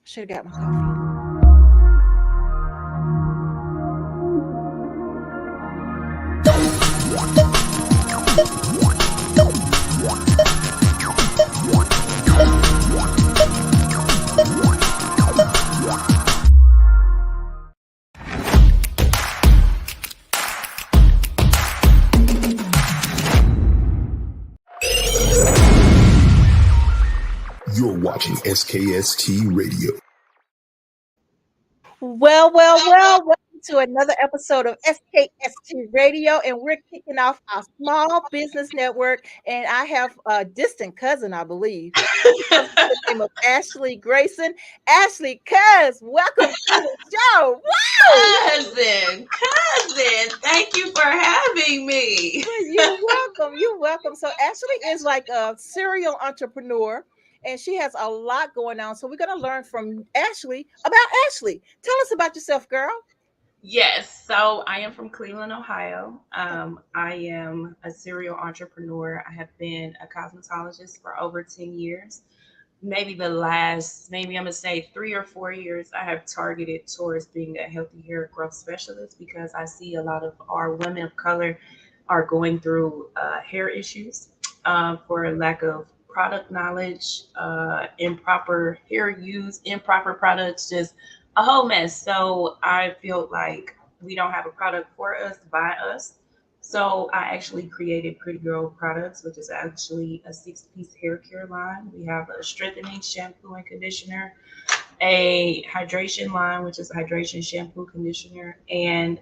Should have got my coffee. You're watching SKST Radio. Well, welcome to another episode of SKST Radio, and we're kicking off our small business network. And I have a distant cousin, I believe. She comes by the name of Ashley Grayson. Ashley, welcome to the show. Cousin, thank you for having me. You're welcome. So Ashley is like a serial entrepreneur, and she has a lot going on. So we're going to learn from Ashley about Ashley. Tell us about yourself, girl. Yes, so I am from Cleveland, Ohio. I am a serial entrepreneur. I have been a cosmetologist for over 10 years. Maybe I'm gonna say 3 or 4 years, I have targeted towards being a healthy hair growth specialist because I see a lot of our women of color are going through hair issues for lack of product knowledge, improper hair use, improper products, just a whole mess. So I feel like we don't have a product for us by us. So I actually created Pretty Girl Products, which is actually a 6-piece hair care line. We have a strengthening shampoo and conditioner, a hydration line, which is a hydration shampoo conditioner, and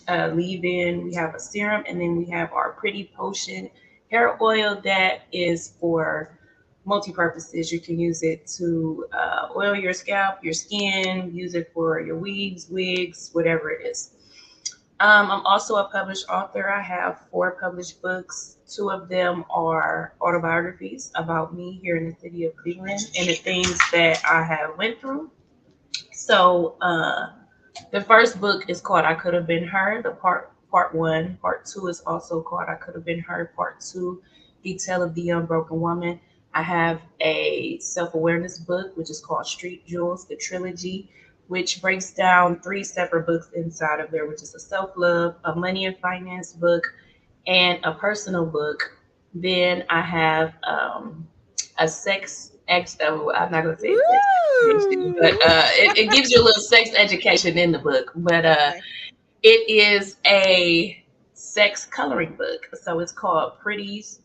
a leave-in. We have a serum, and then we have our Pretty Potion hair oil that is for multi-purposes. You can use it to oil your scalp, your skin, use it for your weaves, wigs, whatever it is. I'm also a published author. I have 4 published books. 2 of them are autobiographies about me here in the city of Cleveland and the things that I have went through. So the first book is called I Could Have Been Her, the part 1. Part 2 is also called I Could Have Been Her, part 2, The Tale of the Unbroken Woman. I have a self-awareness book, which is called Street Jewels, the trilogy, which breaks down 3 separate books inside of there, which is a self-love, a money and finance book, and a personal book. Then I have a I'm not going to say sex education, but it gives you a little sex education in the book. But it is a sex coloring book. So it's called Prettie's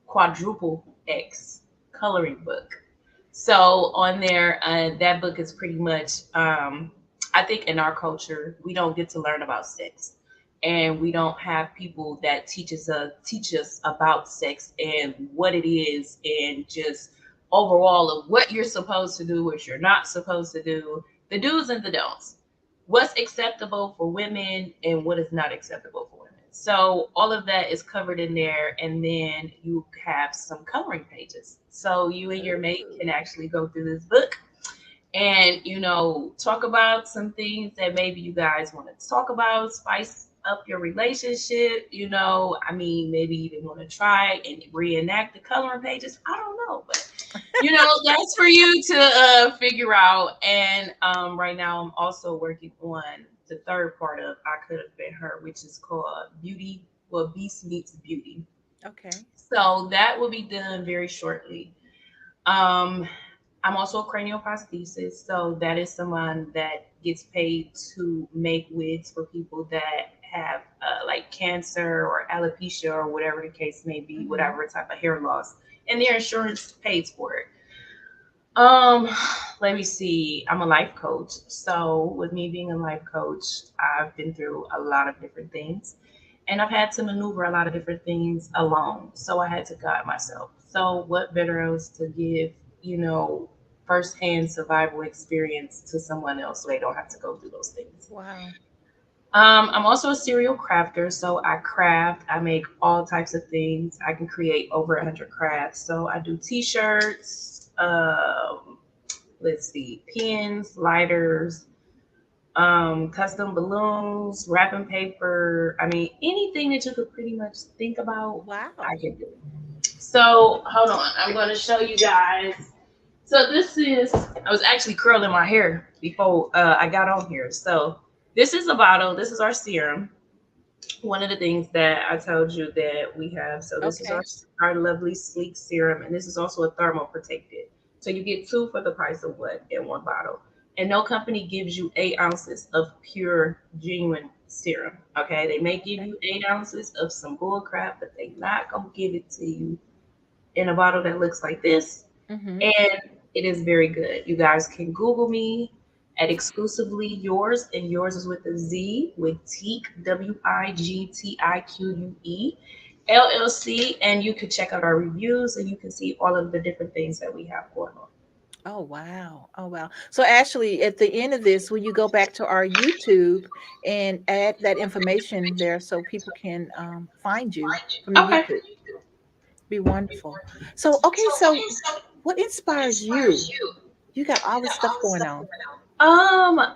Quadruple X Coloring Book. So on there, that book is pretty much, I think in our culture, we don't get to learn about sex, and we don't have people that teach us about sex and what it is, and just overall of what you're supposed to do, what you're not supposed to do, the do's and the don'ts, what's acceptable for women and what is not acceptable for women. So all of that is covered in there, and then you have some coloring pages. So you and your mate can actually go through this book and, talk about some things that maybe you guys want to talk about, spice up your relationship, maybe even want to try and reenact the coloring pages. I don't know, but that's for you to figure out. And right now I'm also working on the third part of I Could Have Been Her, which is called Beast Meets Beauty. Okay. So that will be done very shortly. I'm also a cranial prosthesis. So that is someone that gets paid to make wigs for people that have like cancer or alopecia or whatever the case may be, whatever type of hair loss, and their insurance pays for it. Let me see. I'm a life coach. So with me being a life coach, I've been through a lot of different things, and I've had to maneuver a lot of different things alone. So I had to guide myself. So what better else to give, firsthand survival experience to someone else so they don't have to go through those things. Wow. I'm also a serial crafter, so I craft. I make all types of things. I can create over 100 crafts. So I do T-shirts, pins, lighters, custom balloons, wrapping paper. I mean, anything that you could pretty much think about, Wow. I can do. So hold on, I'm going to show you guys So this is, I was actually curling my hair before I got on here. So this is a bottle. This is our serum. One of the things that I told you that we have. So this is Okay. our lovely sleek serum, and this is also a thermal protected. So you get two for the price of what in one bottle. And no company gives you 8 ounces of pure, genuine serum. Okay, they may give Okay. you 8 ounces of some bull crap, but they not gonna give it to you in a bottle that looks like this, Mm-hmm. and it is very good. You guys can Google me at exclusively yours, and yours is with a Z, with Teak, WIGTIQUE LLC, and you can check out our reviews and you can see all of the different things that we have going on. Oh wow. Oh wow. So actually at the end of this, will you go back to our YouTube and add that information there so people can find you from the Okay. YouTube? Be wonderful. So okay, so what inspires you? You got all this stuff going on.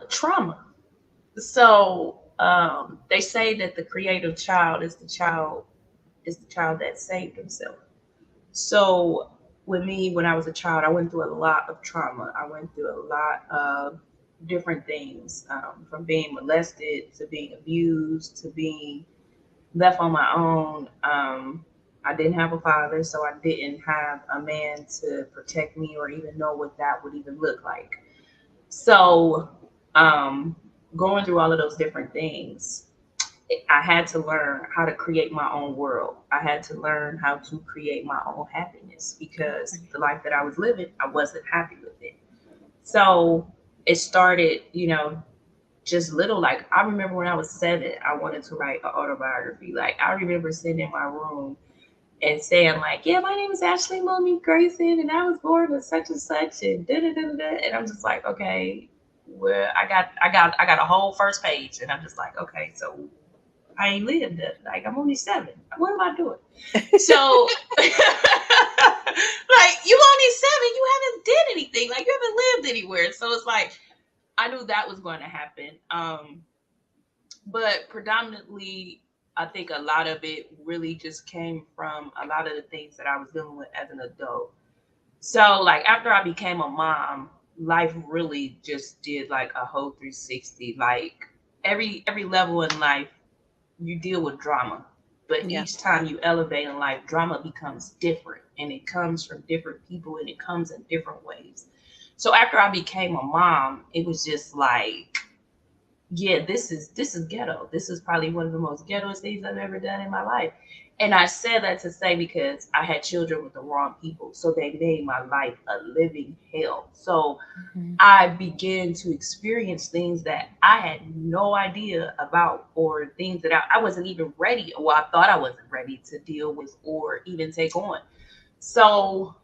Trauma. So they say that the creative child is the child that saved himself. So with me, when I was a child, I went through a lot of trauma. I went through a lot of different things, from being molested to being abused to being left on my own. I didn't have a father, so I didn't have a man to protect me or even know what that would even look like. So, um, going through all of those different things, I had to learn how to create my own world. I had to learn how to create my own happiness because Okay. the life that I was living, I wasn't happy with it. So it started, just little. Like I remember when I was 7, I wanted to write an autobiography. Like I remember sitting in my room and saying like, "Yeah, my name is Ashley Monique Grayson, and I was born with such and such, and da da da da." And I'm just like, okay, well, I got a whole first page, and I'm just like, okay, so I ain't lived it. Like I'm only 7. What am I doing? So, like you only 7, you haven't did anything. Like you haven't lived anywhere. So it's like I knew that was going to happen. But predominantly, I think a lot of it really just came from a lot of the things that I was dealing with as an adult. So, like after I became a mom, life really just did like a whole 360. Like every level in life, you deal with drama, but Yeah. each time you elevate in life, drama becomes different, and it comes from different people, and it comes in different ways. So after I became a mom, it was just like, yeah, this is ghetto. This is probably one of the most ghetto things I've ever done in my life. And I said that to say because I had children with the wrong people, so they made my life a living hell. So Mhm. I began to experience things that I had no idea about, or things that I wasn't even ready, or I thought I wasn't ready to deal with or even take on. So,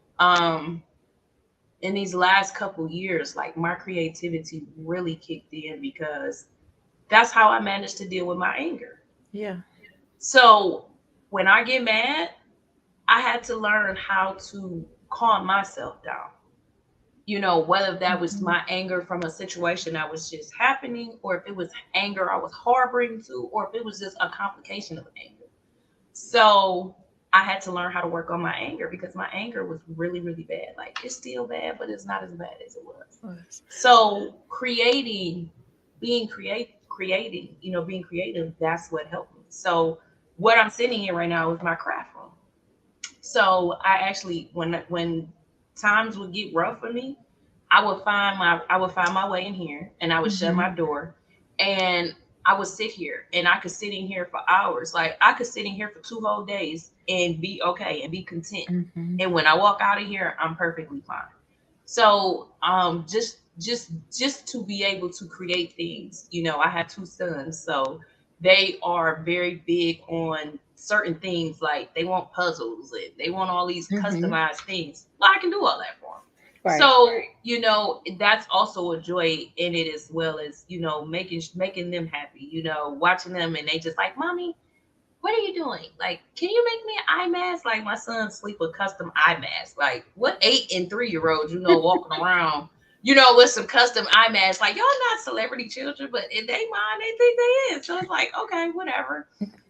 in these last couple years, like my creativity really kicked in because that's how I managed to deal with my anger. Yeah. So, when I get mad, I had to learn how to calm myself down. Whether that was Mhm. my anger from a situation that was just happening, or if it was anger I was harboring to, or if it was just a complication of anger. So I had to learn how to work on my anger because my anger was really, really bad. Like it's still bad, but it's not as bad as it was. Was. So creating, being creative, that's what helped me. So what I'm sitting here right now is my craft room. So I actually, when times would get rough for me, I would find my way in here, and I would shut Mhm. my door, and I would sit here, and I could sit in here for hours. Like I could sit in here for 2 whole days and be okay and be content. Mhm. And when I walk out of here, I'm perfectly fine. So just to be able to create things, I have 2 sons, so they are very big on certain things. Like they want puzzles and they want all these Mhm. customized things. Well, I can do all that for them. Right. So that's also a joy in it, as well as making them happy. Watching them and they just like, mommy, what are you doing? Like, can you make me an eye mask? Like my son sleep with custom eye masks. Like what 8 and 3-year-olds, walking around, with some custom eye masks. Like y'all not celebrity children, but in their mind they think they is. So it's like, okay, whatever.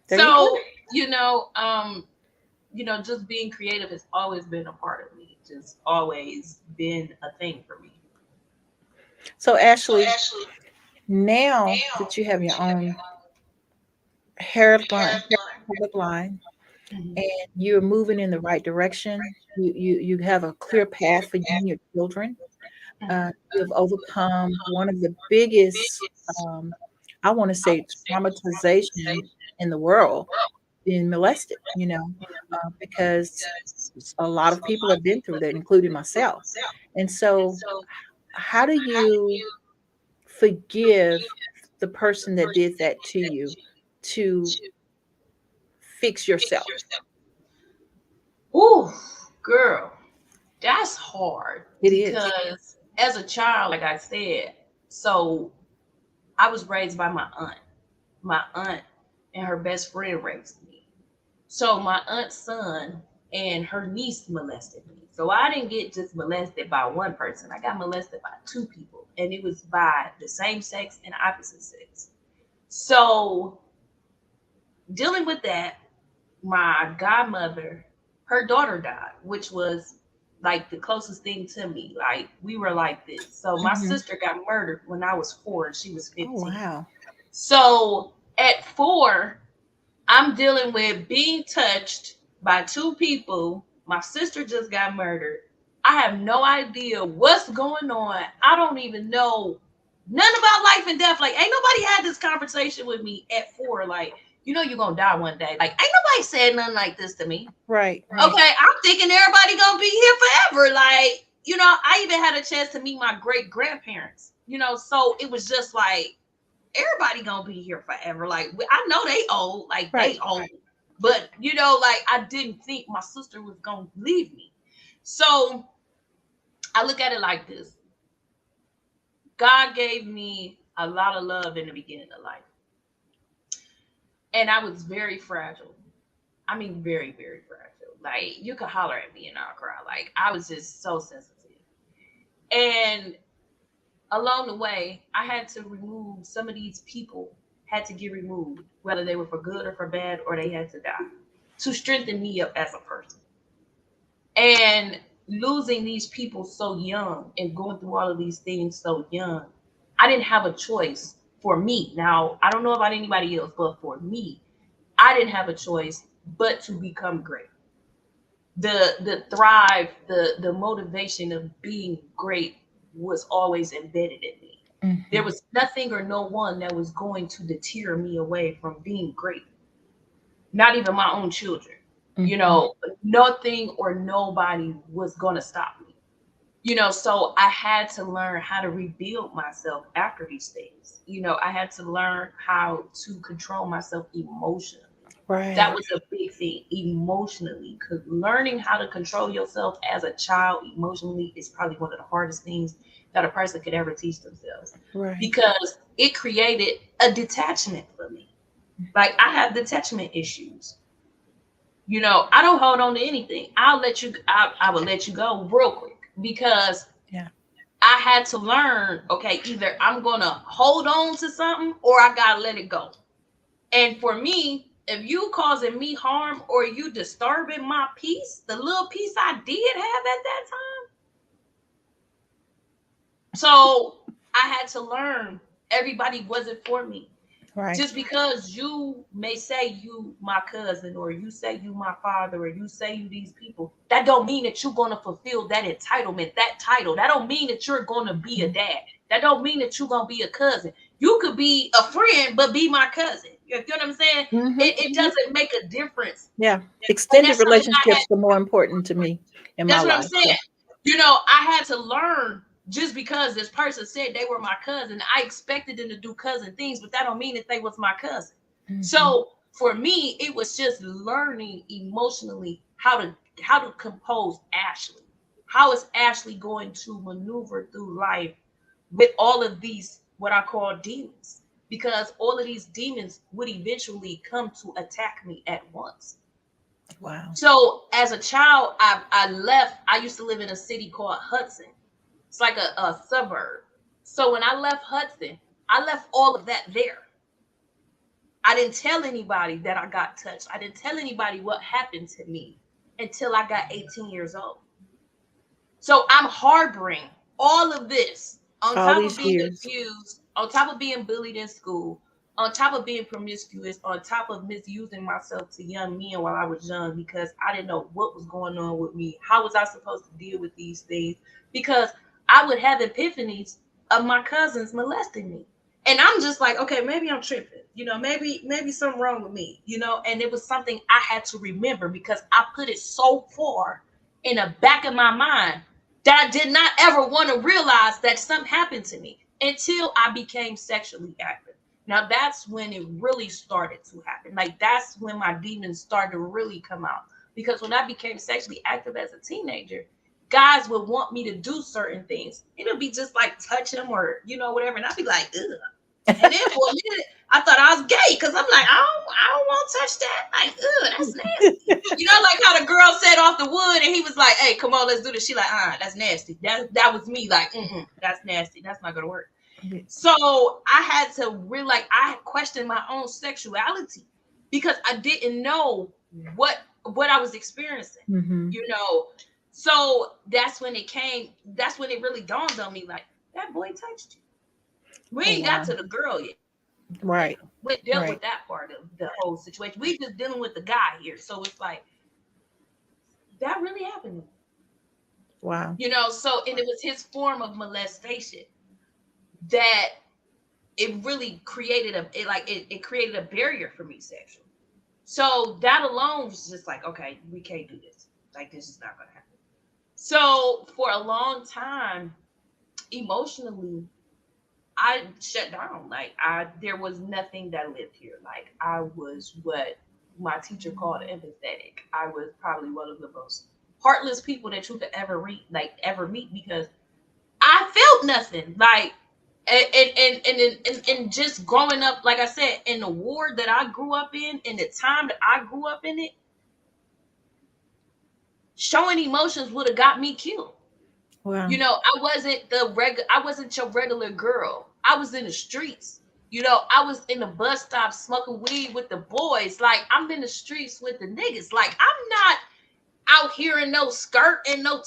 There you go. So, just being creative has always been a part of me. just always been a thing for me. So Ashley, now that you have your own hair line, product line, Mhm. and you're moving in the right direction, you have a clear path for you and your children. You have overcome one of the biggest, um, I want to say, traumatization in the world, being molested. Because a lot of people have been through that, including myself. And so, how do you forgive the person that did that to you to fix yourself? Ooh, girl, that's hard It is. because as a child, like I said, so I was raised by my aunt. My aunt and her best friend raised me. So my aunt's son and her niece molested me. So I didn't get just molested by one person. I got molested by two people, and it was by the same sex and opposite sex. So dealing with that, my godmother, her daughter died, which was like the closest thing to me. Like we were like this. So my Mhm. sister got murdered when I was 4 and she was Oh, 15. wow. So at 4, I'm dealing with being touched by two people. My sister just got murdered. I have no idea what's going on. I don't even know nothing about life and death. Like, ain't nobody had this conversation with me at 4. Like, you're gonna die one day. Like, ain't nobody said nothing like this to me. Right, right. Okay, I'm thinking everybody gonna be here forever. Like, I even had a chance to meet my great grandparents. So it was just like everybody gonna be here forever. Like I know they old, like Right. they old, but like I didn't think my sister was gonna leave me. So I look at it like this: God gave me a lot of love in the beginning of life, and I was very fragile. I mean, very, very fragile. Like you could holler at me and I'll cry. Like I was just so sensitive, and along the way, I had to remove some of these people had to get removed, whether they were for good or for bad, or they had to die to strengthen me up as a person. And losing these people so young and going through all of these things so young, I didn't have a choice for me. Now, I don't know about anybody else, but for me, I didn't have a choice but to become great. The thrive, the motivation of being great was always embedded in me. There Mhm. was nothing or no one that was going to deter me away from being great. Not even my own children. You Mhm. know, nothing or nobody was going to stop me. So I had to learn how to rebuild myself after these things. I had to learn how to control myself emotionally. Right. That was a big thing emotionally, because learning how to control yourself as a child emotionally is probably one of the hardest things that a person could ever teach themselves, Right. because it created a detachment for me. Like I have detachment issues. I don't hold on to anything. I will let you go real quick, because Yeah. I had to learn, okay, either I'm gonna hold on to something or I gotta let it go. And for me, if you causing me harm or you disturbing my peace, the little peace I did have at that time. So I had to learn everybody wasn't for me. Right. Just because you may say you my cousin, or you say you my father, or you say you these people, that don't mean that you're gonna fulfill that entitlement, that title. That don't mean that you're gonna be a dad. That don't mean that you're gonna be a cousin. You could be a friend but be my cousin. You know what I'm saying? Mhm. It doesn't make a difference. Yeah. And Extended that's something I relationships are more important to me in my That's what I'm life. Yeah. saying. I had to learn, just because this person said they were my cousin, I expected them to do cousin things, but that don't mean that they was my cousin. Mhm. So for me, it was just learning emotionally how to compose Ashley. How is Ashley going to maneuver through life with all of these what I call demons? Because all of these demons would eventually come to attack me at once. Wow. So as a child, I left. I used to live in a city called Hudson. It's like a suburb. So when I left Hudson, I left all of that there. I didn't tell anybody that I got touched. I didn't tell anybody what happened to me until I got 18 years old. So I'm harboring all of this on All top of these being years. abused, on top of being bullied in school, on top of being promiscuous, on top of misusing myself to young men while I was young because I didn't know what was going on with me. How was I supposed to deal with these things? Because I would have epiphanies of my cousins molesting me. And I'm just like, okay, maybe I'm tripping. Maybe something wrong with me, and it was something I had to remember because I put it so far in the back of my mind that I did not ever want to realize that something happened to me until I became sexually active. Now that's when it really started to happen. Like that's when my demons started to really come out. Because when I became sexually active as a teenager, guys would want me to do certain things. It'll be just like touch them or whatever, and I'd be like, ugh. And then for a minute, I thought I was gay because I'm like, I don't want to touch that. Like, ugh, that's nasty. Like how the girl said off the wood, and he was like, hey, come on, let's do this. She like, that's nasty. That was me. Like, that's nasty. That's not gonna work. So I had to really I questioned my own sexuality because I didn't know what I was experiencing. Mm-hmm. So that's when it really dawned on me, like, that boy touched you. We ain't got to the girl yet. Right. We dealt with that part of the whole situation. We just dealing with the guy here. So it's like, that really happened. Wow. So, and it was his form of molestation that it really created it created a barrier for me sexually. So that alone was just like, okay, we can't do this. Like, this is not gonna happen. So for a long time, emotionally, I shut down. Like there was nothing that lived here. Like I was what my teacher called empathetic. I was probably one of the most heartless people that you could ever meet because I felt nothing. Like and just growing up, like I said, in the ward that I grew up in the time that I grew up in it, showing emotions would have got me killed. Wow. I wasn't your regular girl. I was in the streets. I was in the bus stop smoking weed with the boys. Like, I'm in the streets with the niggas. Like, I'm not out here in no skirt and no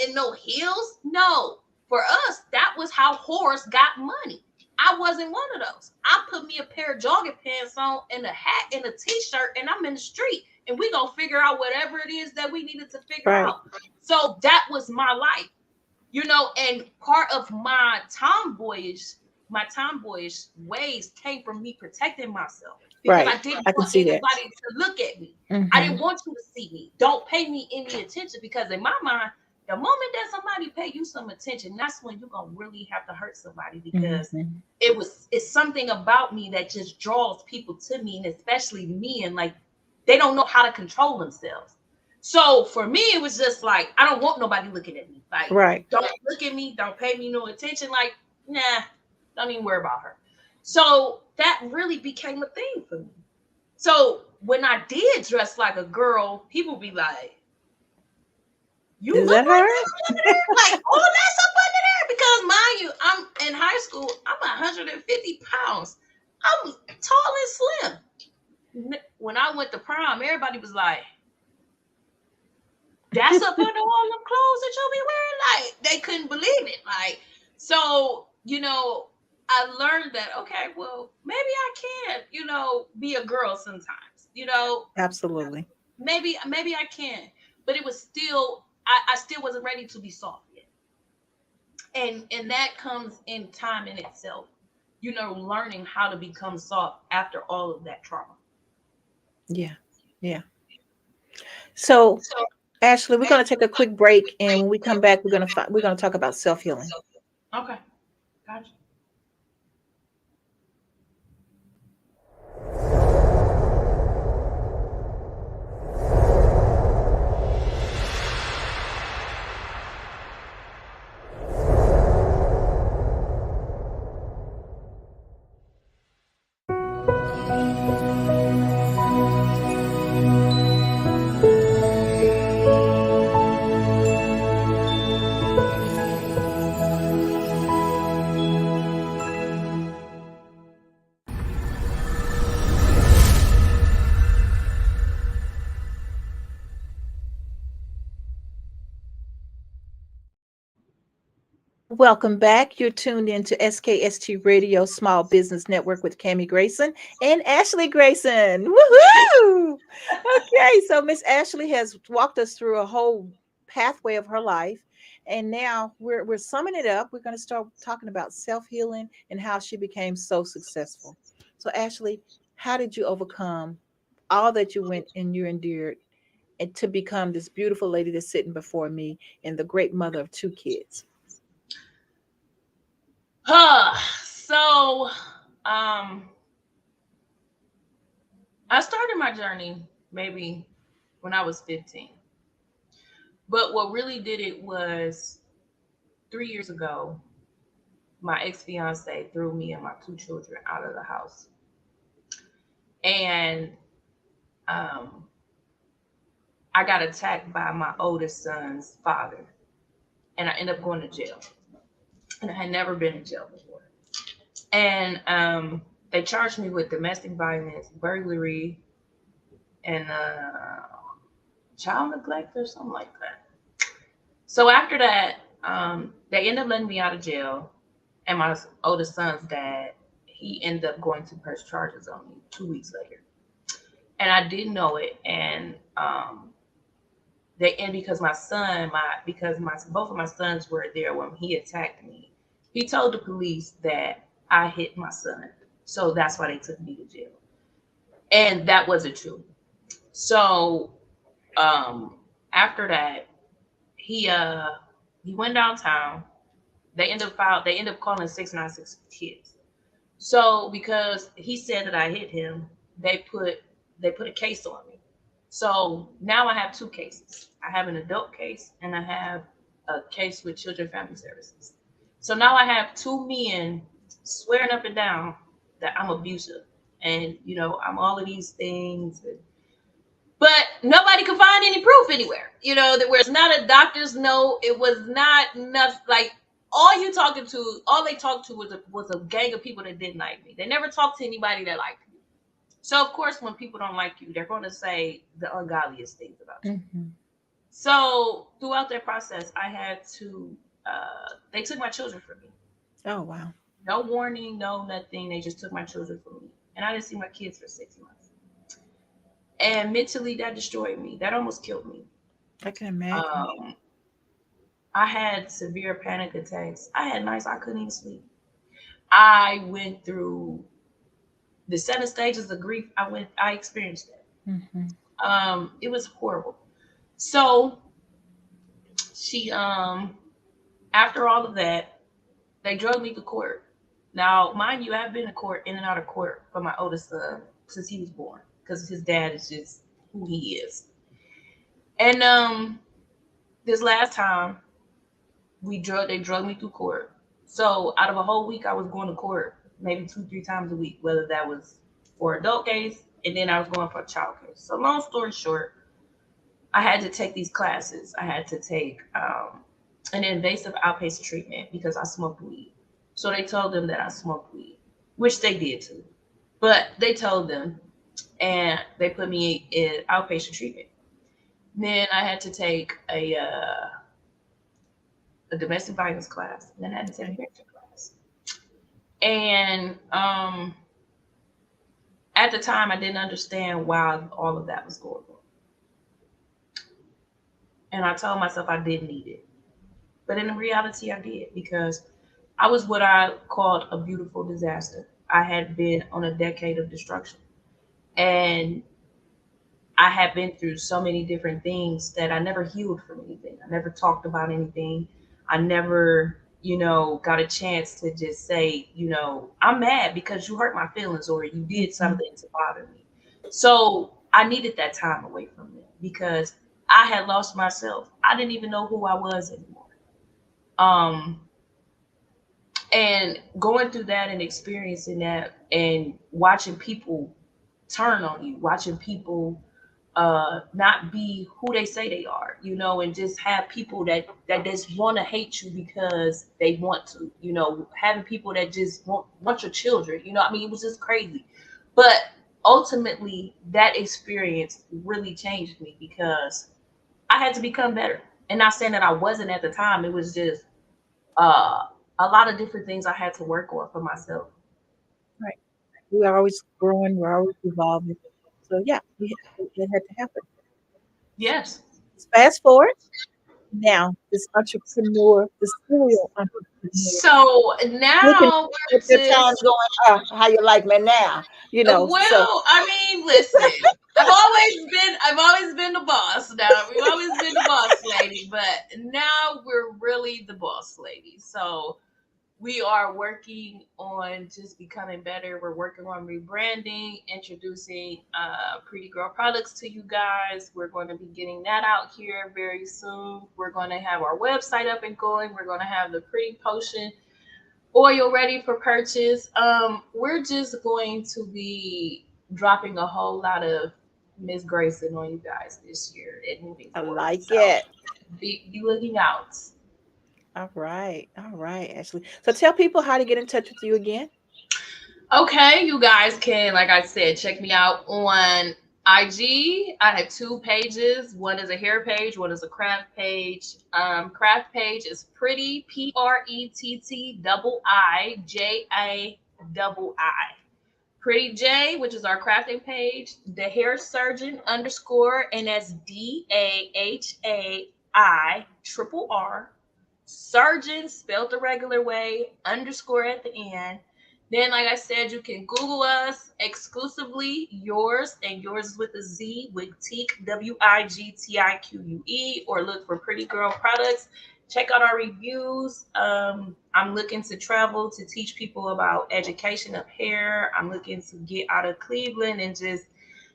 in no heels. No. For us, that was how whores got money. I wasn't one of those. I put me a pair of jogging pants on and a hat and a t-shirt, and I'm in the street. And we gonna figure out whatever it is that we needed to figure out. So that was my life. And part of my tomboyish ways came from me protecting myself because I didn't want anybody to look at me. Mm-hmm. I didn't want you to see me. Don't pay me any attention because in my mind, the moment that somebody pay you some attention, that's when you're gonna really have to hurt somebody because it's something about me that just draws people to me, and especially men, like they don't know how to control themselves. So for me, it was just like, I don't want nobody looking at me. Like, don't look at me. Don't pay me no attention. Like, nah, don't even worry about her. So that really became a thing for me. So when I did dress like a girl, people be like, you look like this under there? Like, oh, that's up under there. Because mind you, I'm in high school. I'm 150 pounds. I'm tall and slim. When I went to prom, everybody was like, that's up under all them clothes that you'll be wearing. Like, they couldn't believe it. Like, so, I learned that, okay, well, maybe I can, be a girl sometimes, Absolutely. Maybe I can. But it was still, I still wasn't ready to be soft yet. And that comes in time in itself, learning how to become soft after all of that trauma. Yeah. Yeah. So Ashley, we're going to take a quick break, and when we come back, we're going to talk about self-healing. Okay, gotcha. Welcome back. You're tuned into SKST Radio Small Business Network with Cammie Grayson and Ashley Grayson. Woohoo! Okay, so Miss Ashley has walked us through a whole pathway of her life, and now we're summing it up. We're going to start talking about self healing and how she became so successful. So, Ashley, how did you overcome all that you went and you endured, and to become this beautiful lady that's sitting before me and the great mother of two kids? So, um, I started my journey maybe when I was 15. But what really did it was 3 years ago, my ex fiance threw me and my two children out of the house. And um, I got attacked by my oldest son's father. And I ended up going to jail. And I had never been in jail before. And they charged me with domestic violence, burglary, and child neglect or something like that. So after that, they ended up letting me out of jail. And my oldest son's dad, he ended up going to press charges on me 2 weeks later. And I didn't know it. And because my both of my sons were there when he attacked me. He told the police that I hit my son. So that's why they took me to jail. And that wasn't true. So after that, he he went downtown. They end up calling 696 kids. So because he said that I hit him, they put a case on me. So now I have two cases. I have an adult case and I have a case with Children Family Services. So now I have two men swearing up and down that I'm abusive and I'm all of these things. But nobody could find any proof anywhere. That where it's not a doctor's note. It was not enough. Like all they talked to was a gang of people that didn't like me. They never talked to anybody that liked me. So of course, when people don't like you, they're going to say the ungodliest things about you. Mm-hmm. So throughout that process, I had to. They took my children from me. Oh, wow. No warning, no nothing. They just took my children from me, and I didn't see my kids for 6 months. And mentally, that destroyed me. That almost killed me. I can imagine. Um, I had severe panic attacks. I had nights I couldn't even sleep. I went through the 7 stages of grief. I experienced that. It was horrible. So she after all of that, they drug me to court. Now, mind you, I've been in court, in and out of court for my oldest son since he was born, because his dad is just who he is. And this last time they drugged me through court. So out of a whole week, I was going to court maybe 2-3 times a week, whether that was for adult case and then I was going for a child case. So long story short, I had to take these classes. I had to take an invasive outpatient treatment because I smoked weed. So they told them that I smoked weed, which they did too. But they told them, and they put me in outpatient treatment. Then I had to take a domestic violence class, and then I had to take a parenting class. And at the time, I didn't understand why all of that was going on. And I told myself I didn't need it. But in reality, I did, because I was what I called a beautiful disaster. I had been on a decade of destruction. And I had been through so many different things that I never healed from anything. I never talked about anything. I never, got a chance to just say, I'm mad because you hurt my feelings or you did something to bother me. So I needed that time away from them because I had lost myself. I didn't even know who I was anymore. And going through that and experiencing that and watching people turn on you, watching people not be who they say they are, and just have people that just want to hate you because they want to, having people that just want your children, it was just crazy. But ultimately, that experience really changed me because I had to become better. And not saying that I wasn't at the time, it was just uh, a lot of different things I had to work on for myself. Right. We're always growing, we're always evolving. So yeah, it had to happen. Yes. Fast forward now, this entrepreneur, this serial entrepreneur, So looking now at we're your time just going, how you like me now? So well, I mean, listen. I've always been the boss. Now we've always been the boss lady, but now we're really the boss lady. So we are working on just becoming better. We're working on rebranding, introducing Pretty Girl products to you guys. We're going to be getting that out here very soon. We're going to have our website up and going. We're going to have the Pretty Potion oil ready for purchase. We're just going to be dropping a whole lot of Miss Grayson on you guys this year and moving I forward. like So it. be looking out. All right, Ashley. So tell people how to get in touch with you again. Okay, you guys can, like I said, check me out on IG. I have two pages. One is a hair page, one is a craft page. Craft page is Pretty PRETTIIJA Pretty J, which is our crafting page, the hair surgeon underscore, and that's DAHAI surgeon spelled the regular way, underscore at the end. Then, like I said, you can Google us exclusively yours, and yours is with a Z, with Teak, WIGTIQUE, or look for Pretty Girl products. Check out our reviews. I'm looking to travel to teach people about education of hair. I'm looking to get out of Cleveland and just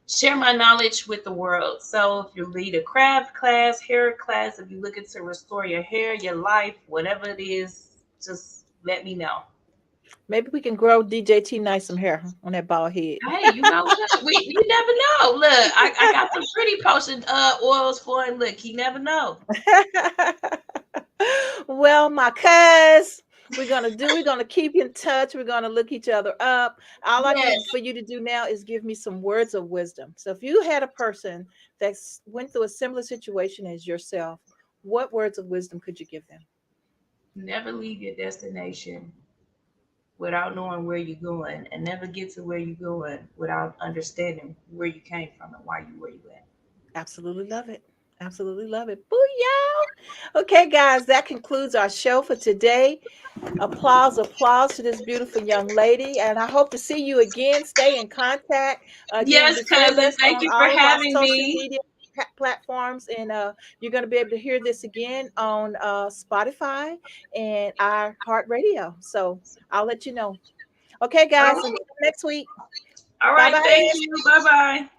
share my knowledge with the world. So if you lead a craft class, hair class, if you're looking to restore your hair, your life, whatever it is, just let me know. Maybe we can grow DJT nice some hair on that bald head. Hey, you know what? We you never know. Look, I got some pretty potion oils for him. Look, you never know. Well, my cuz, we're gonna keep in touch. We're gonna look each other up. All I Yes, need for you to do now is give me some words of wisdom. So if you had a person that went through a similar situation as yourself, what words of wisdom could you give them? never leave your destination without knowing where you're going, and never get to where you're going without understanding where you came from and why you where you at. Absolutely love it. Absolutely love it. Booyah. Okay, guys, that concludes our show for today. Applause, applause to this beautiful young lady. And I hope to see you again. Stay in contact. Again, Yes, befriend cousin. us Thank on you for all of our having social me. media platforms. And you're going to be able to hear this again on Spotify and our Heart Radio. So I'll let you know. Okay, All guys, right. until next week. All Bye right. bye. Thank you. Bye bye.